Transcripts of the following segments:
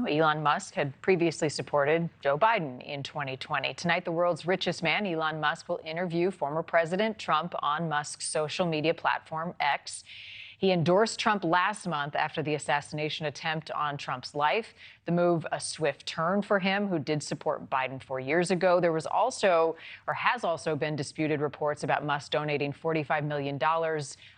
Elon Musk had previously supported Joe Biden in 2020. Tonight, the world's richest man, Elon Musk, will interview former President Trump on Musk's social media platform, X. He endorsed Trump last month after the assassination attempt on Trump's life. The move, a swift turn for him, who did support Biden 4 years ago. There was also, or has also been, disputed reports about Musk donating $45 million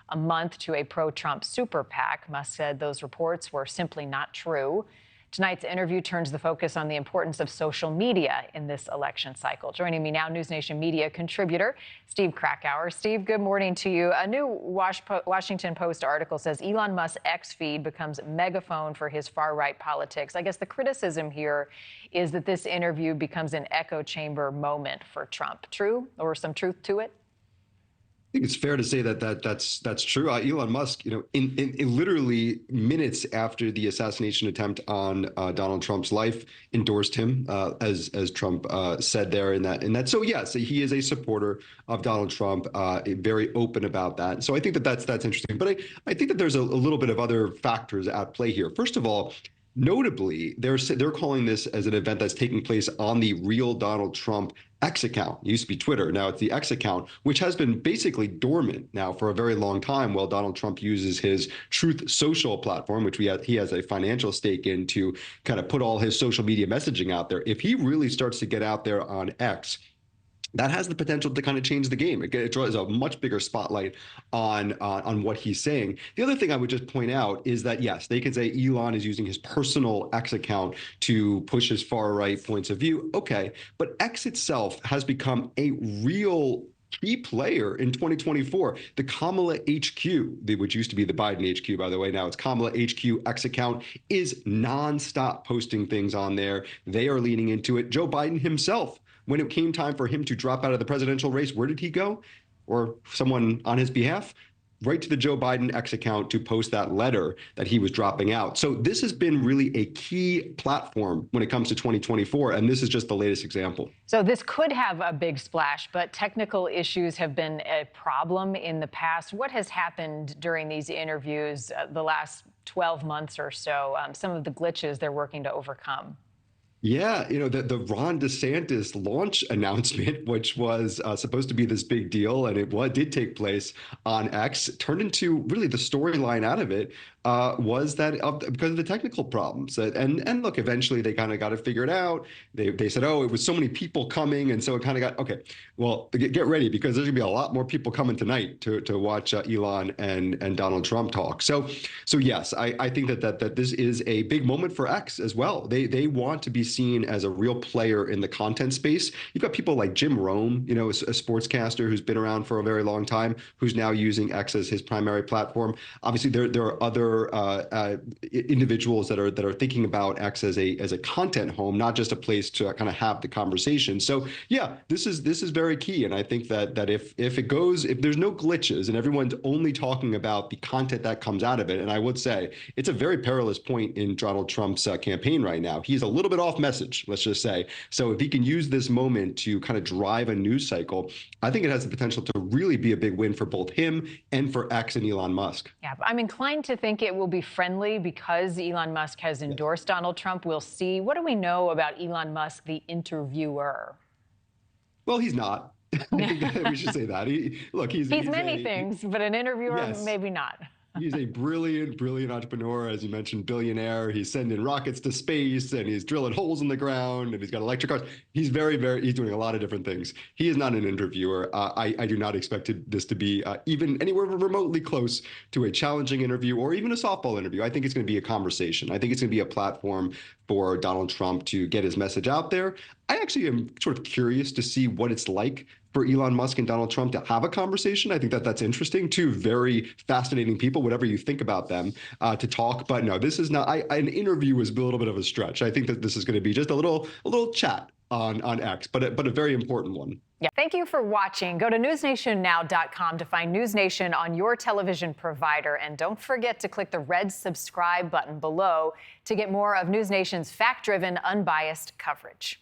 a month to a pro-Trump super PAC. Musk said those reports were simply not true. Tonight's interview turns the focus on the importance of social media in this election cycle. Joining me now, NewsNation media contributor Steve Krakauer. Steve, good morning to you. A new Washington Post article says Elon Musk's X feed becomes megaphone for his far-right politics. I guess the criticism here is that this interview becomes an echo chamber moment for Trump. True, or some truth to it? I think it's fair to say that's true. Elon Musk, in literally minutes after the assassination attempt on Donald Trump's life, endorsed him, as Trump said there in that. So yes, he is a supporter of Donald Trump, very open about that. So I think that's interesting. But I think that there's a little bit of other factors at play here. First of all, notably, they're calling this as an event that's taking place on the real Donald Trump X account. It used to be Twitter. Now it's the X account, which has been basically dormant now for a very long time while Donald Trump uses his Truth Social platform, which he has a financial stake in, to kind of put all his social media messaging out there. If he really starts to get out there on X, that has the potential to kind of change the game. It draws a much bigger spotlight on what he's saying. The other thing I would just point out is that, yes, they can say Elon is using his personal X account to push his far-right points of view. Okay, but X itself has become a real key player in 2024. The Kamala HQ, which used to be the Biden HQ, by the way, now it's Kamala HQ X account, is nonstop posting things on there. They are leaning into it. Joe Biden himself, when it came time for him to drop out of the presidential race, where did he go? Or someone on his behalf? Right to the Joe Biden X account to post that letter that he was dropping out. So this has been really a key platform when it comes to 2024, and this is just the latest example. So this could have a big splash, but technical issues have been a problem in the past. What has happened during these interviews the last 12 months or so? Some of the glitches they're working to overcome. Yeah, the Ron DeSantis launch announcement, which was supposed to be this big deal, and it did take place on X, turned into really the storyline out of it was that because of the technical problems. And look, eventually they kind of got it figured out. They said, oh, it was so many people coming, and so it kind of got, okay, well, get ready, because there's gonna be a lot more people coming tonight to watch Elon and Donald Trump talk. So yes, I think that this is a big moment for X as well. They want to be seen as a real player in the content space. You've got people like Jim Rome, a sportscaster who's been around for a very long time, who's now using X as his primary platform. Obviously, there are other individuals that are thinking about X as a content home, not just a place to kind of have the conversation. So yeah, this is very key, and I think that if there's no glitches and everyone's only talking about the content that comes out of it, and I would say it's a very perilous point in Donald Trump's campaign right now. He's a little bit off message, let's just say. So if he can use this moment to kind of drive a news cycle, I think it has the potential to really be a big win for both him and for X and Elon Musk. Yeah, I'm inclined to think it will be friendly because Elon Musk has endorsed Donald Trump. We'll see. What do we know about Elon Musk, the interviewer? Well, he's not. I think we should say that. He's many things, but an interviewer, yes, maybe not. He's a brilliant entrepreneur, as you mentioned, billionaire. He's sending rockets to space, and he's drilling holes in the ground, and he's got electric cars. He's he's doing a lot of different things. He is not an interviewer. I do not expect this to be even anywhere remotely close to a challenging interview or even a softball interview. I think it's going to be a conversation. I think it's going to be a platform for Donald Trump to get his message out there. I actually am sort of curious to see what it's like for Elon Musk and Donald Trump to have a conversation. I think that's interesting. Two very fascinating people, whatever you think about them, to talk. But no, this is not. An interview is a little bit of a stretch. I think that this is going to be just a little chat on X, but a very important one. Yeah. Thank you for watching. Go to newsnationnow.com to find NewsNation on your television provider. And don't forget to click the red subscribe button below to get more of NewsNation's fact-driven, unbiased coverage.